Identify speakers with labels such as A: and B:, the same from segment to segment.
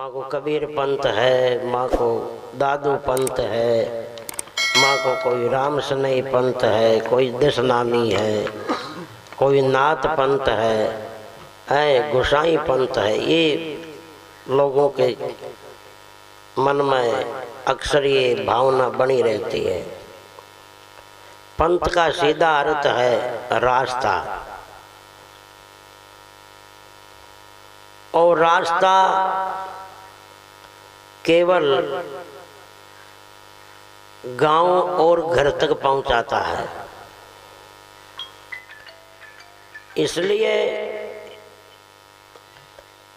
A: माँ को कबीर पंथ है, माँ को दादू पंथ है, माँ को कोई राम सनई पंथ है, कोई दशनामी है, कोई नाथ पंथ है, गोसाई पंथ है। ये लोगों के मन में अक्सर ये भावना बनी रहती है। पंथ का सीधा अर्थ है रास्ता, और रास्ता केवल गांव और घर तक पहुंचाता है। इसलिए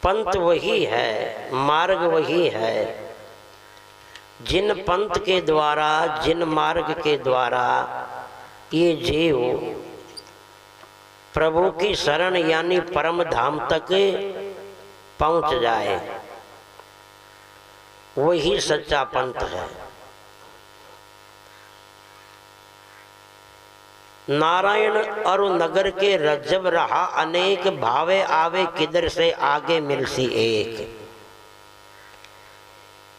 A: पंथ वही है, मार्ग वही है, जिन पंथ के द्वारा, जिन मार्ग के द्वारा ये जीव प्रभु की शरण यानी परम धाम तक पहुंच जाए, वही सच्चा पंथ है। नारायण और नगर के रज्जब रहा अनेक, भावे आवे किधर से आगे मिलसी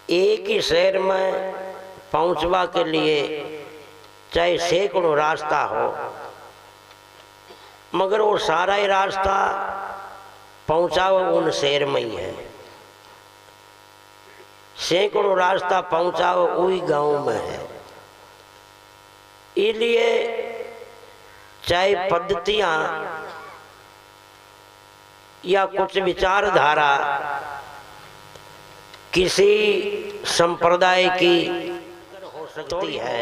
A: एक ही शहर में पहुंचवा के लिए चाहे सैकड़ों रास्ता हो, मगर वो सारा ही रास्ता पहुंचाओ उन शहर में ही है। सैकड़ों रास्ता पहुंचाओ वही गांव में है। इसलिए चाहे पद्धतियां या कुछ विचारधारा किसी संप्रदाय की हो सकती है,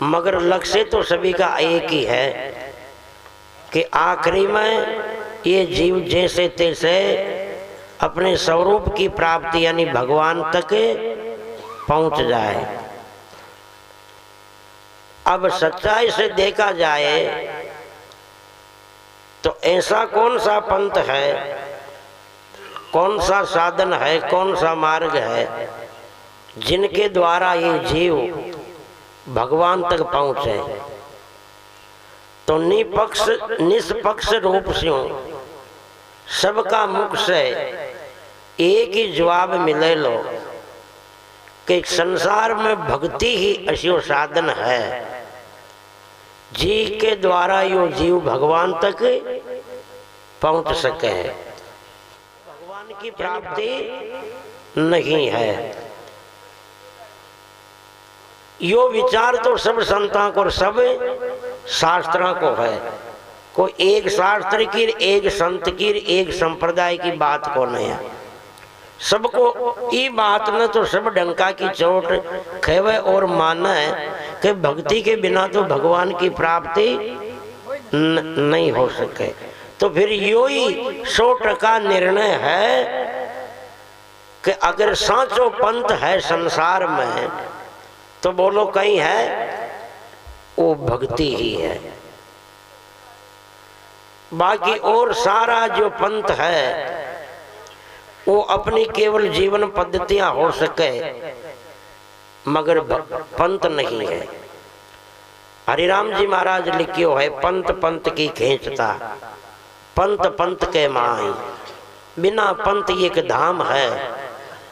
A: मगर लक्ष्य तो सभी का एक ही है कि आखिरी में ये जीव जैसे तैसे अपने स्वरूप की प्राप्ति यानी भगवान तक पहुंच जाए। अब सच्चाई से देखा जाए तो ऐसा कौन सा पंथ है, कौन सा साधन है, कौन सा मार्ग है जिनके द्वारा ये जीव भगवान तक पहुंचे। तो निष्पक्ष रूप से सबका मुख से एक ही जवाब मिले लो कि संसार में भक्ति ही अशिव साधन है जी के द्वारा यो जीव भगवान तक पहुंच सके। भगवान की प्राप्ति नहीं है। यो विचार तो सब संतों को, सब शास्त्रों को है। कोई एक शास्त्र की, एक संत की, एक संप्रदाय की बात को नहीं है। सबको ये बात न तो सब डंका की चोट खेवे और माने कि भक्ति के बिना तो भगवान की प्राप्ति नहीं हो सके। तो फिर यो ही 100% निर्णय है कि अगर साचो पंथ है संसार में तो बोलो कहीं है, वो भक्ति ही है। बाकी और सारा जो पंथ है वो अपनी केवल जीवन पद्धतियां हो सके, मगर पंथ नहीं है। हरिराम जी महाराज लिखियो है, पंथ पंथ की खींचता, पंथ पंथ के माई, बिना पंथ एक धाम है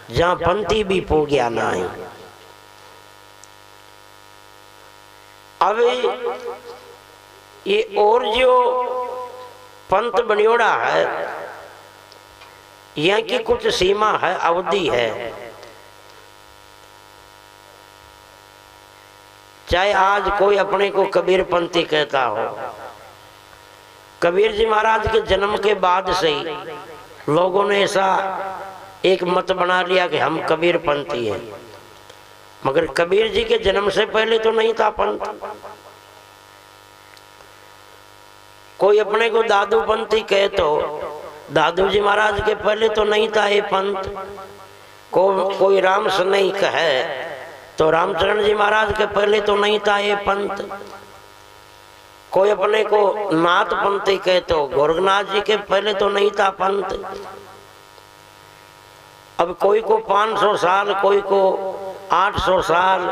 A: जहां पंथी भी पूग्या नहीं। अब ये और जो पंथ बनियोड़ा है, यहाँ की कुछ सीमा है, अवधि है। चाहे आज कोई अपने को कबीर पंथी कहता हो, कबीर जी महाराज के जन्म के बाद से ही लोगों ने ऐसा एक मत बना लिया कि हम कबीर पंथी हैं, मगर कबीर जी के जन्म से पहले तो नहीं था पंथ। कोई अपने को दादू पंथी कहे तो दादू जी महाराज के पहले तो नहीं था ये पंथ। कोई राम सनई कहे तो रामचरण जी महाराज के पहले तो नहीं था ये पंथ। कोई अपने को नाथ पंथी कहे तो गोरखनाथ जी के पहले तो नहीं था पंथ। अब कोई को 500 साल, कोई को 800 साल,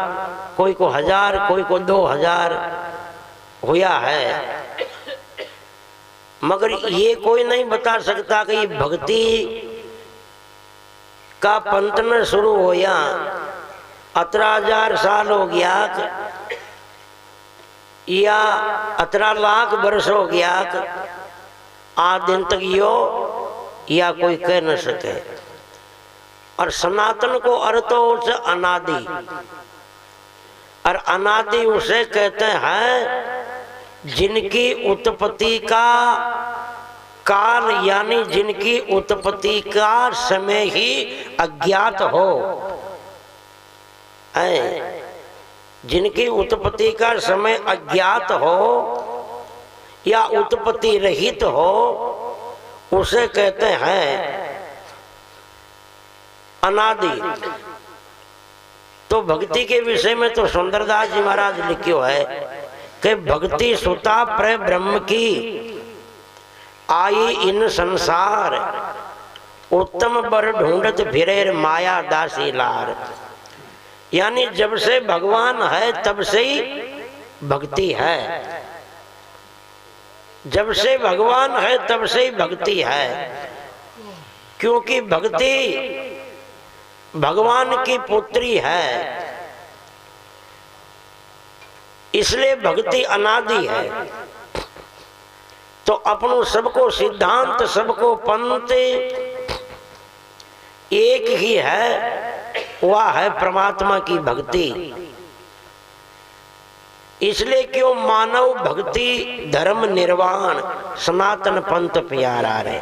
A: कोई को 1000, कोई को 2000 हुआ है, मगर ये कोई नहीं बता सकता कि ये भक्ति का पंत न शुरू होया 18,000 साल हो गया या 18 लाख वर्ष हो गया आज दिन तक यो या कोई कह न सके। और सनातन को अर्थ हो उसे अनादि, और अनादि उसे कहते हैं जिनकी उत्पत्ति का काल यानी जिनकी उत्पत्ति का समय ही अज्ञात हो, जिनकी उत्पत्ति का समय अज्ञात हो या उत्पत्ति रहित हो उसे कहते हैं अनादि। तो भक्ति के विषय में तो सुंदरदास जी महाराज लिखियो है कि भक्ति सुता प्र ब्रह्म की आई इन संसार, उत्तम बर ढूंढत फिरे माया दासी लार। यानी जब से भगवान है तब से ही भक्ति है, जब से भगवान है तब से ही भक्ति है, क्योंकि भक्ति भगवान की पुत्री है, इसलिए भक्ति अनादि है। तो अपनों सबको सिद्धांत सबको पंथ एक ही है, वह है परमात्मा की भक्ति। इसलिए क्यों मानव भक्ति धर्म निर्वाण सनातन पंथ प्यारा रे।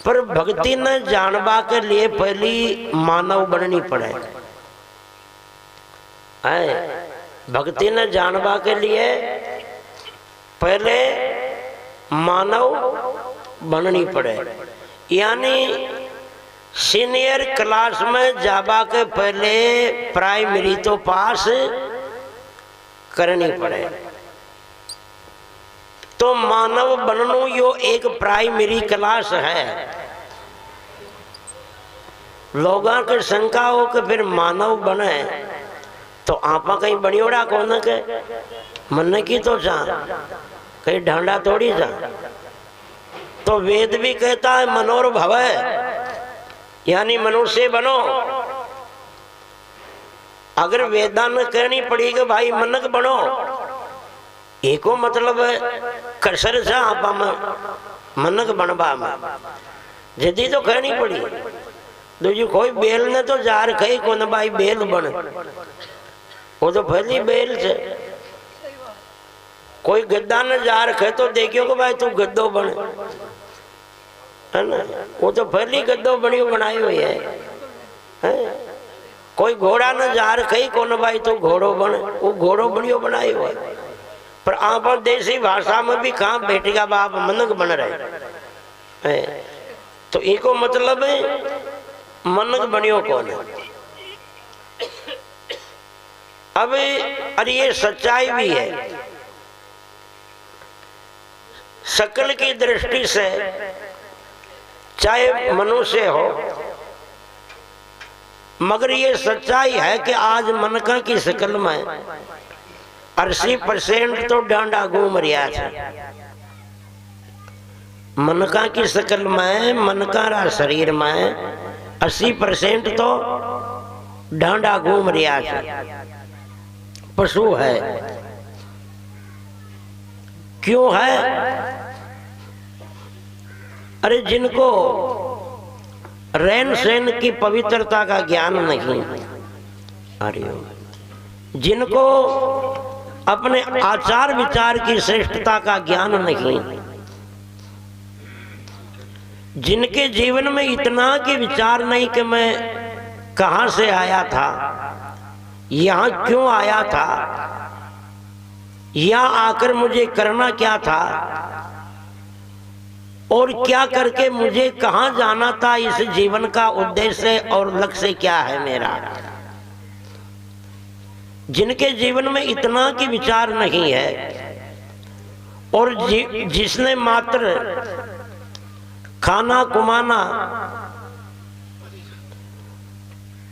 A: पर भक्ति न जानबा के लिए पहली मानव बननी पड़े है। भक्ति न जानबा के लिए पहले मानव बननी पड़े, यानी सीनियर क्लास में जाबा के पहले प्राइमरी तो पास करनी पड़े। तो मानव बननो यो एक प्राइमरी क्लास है। लोगों के शंका हो कि फिर मानव बने तो आपा कहीं बड़ियोड़ा को न के मन की तो जा कहीं ढांडा तोड़ी जा। तो वेद भी कहता है मनोर भवै, यानी मनुष्य बनो। अगर वेदांत कहनी पड़ी कि भाई मनक बनो, एको मतलब कसर से आपा मनक बनबा में जदी तो कहनी पड़ी। दूजी कोई बेल ने तो जार कही को न भाई बेल बन, वो तो फैली बेल से। कोई गद्दा ने जार कहे तो देखियो कि भाई तू गद्दो बन, है ना, वो तो फैली गद्दो बनियो बनाई हुई है। कोई घोड़ा न जार कही को न भाई तू घोड़ो बन, वो घोड़ो बनियो बनाई हुआ है। पर आप देसी भाषा में भी कहाँ बेटेगा बाप मनक बन रहे है। तो एको मतलब है मनक बनियो कौन है। अब अरे ये सच्चाई भी है, शकल की दृष्टि से चाहे मनुष्य हो, मगर ये सच्चाई है कि आज मनका की शकल में 80% तो डांडा घूम रहा है। मनका की शकल में मनका शरीर में 80% तो डांडा घूम रहा है, पशु है। क्यों है? अरे जिनको रहन सहन की पवित्रता का ज्ञान नहीं, अरे जिनको अपने आचार विचार की श्रेष्ठता का ज्ञान नहीं, जिनके जीवन में इतना कि विचार नहीं कि मैं कहां से आया था, यहां क्यों आया था, यहां आकर मुझे करना क्या था और क्या करके मुझे कहां जाना था, इस जीवन का उद्देश्य और लक्ष्य क्या है मेरा। जिनके जीवन में इतना की विचार नहीं है और जिसने मात्र खाना कमाना,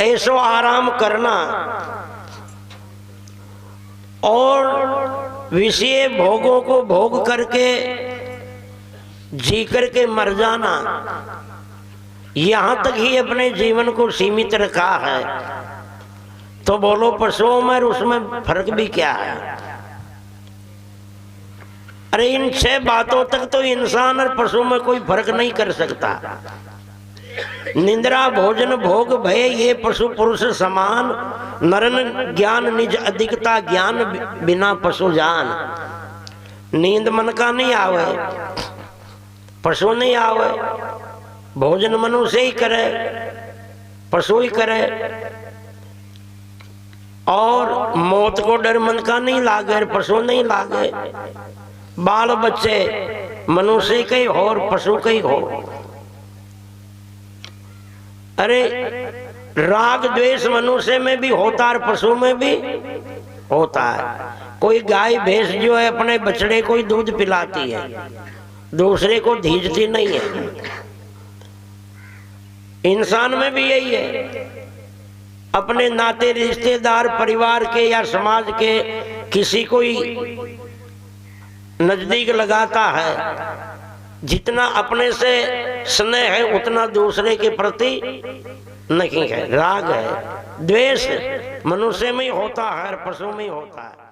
A: ऐशो आराम करना और विषय भोगों को भोग करके जी करके मर जाना, यहां तक ही अपने जीवन को सीमित रखा है, तो बोलो पशुओं में और उसमें फर्क भी क्या है? अरे इन 6 बातों तक तो इंसान और पशु में कोई फर्क नहीं कर सकता। निंद्रा भोजन भोग भय ये पशु पुरुष समान, नरन ज्ञान निज अधिकता ज्ञान बिना पशु जान। नींद मन का नहीं आवे, पशु नहीं आवे, भोजन मनुष्य ही करे, पशु ही करे, और मौत को डर मन का नहीं लागे, पशु नहीं लागे। बाल बच्चे मनुष्य के हो और पशु के हो। अरे राग द्वेष मनुष्य में भी होता है, पशु में भी होता है। कोई गाय भैंस जो है अपने बछड़े को ही दूध पिलाती है, दूसरे को धीजती नहीं है। इंसान में भी यही है, अपने नाते रिश्तेदार परिवार के या समाज के किसी को ही नजदीक लगाता है। जितना अपने से स्नेह है उतना दूसरे के प्रति नहीं है। राग है, द्वेष मनुष्य में ही होता है, पशु में ही होता है।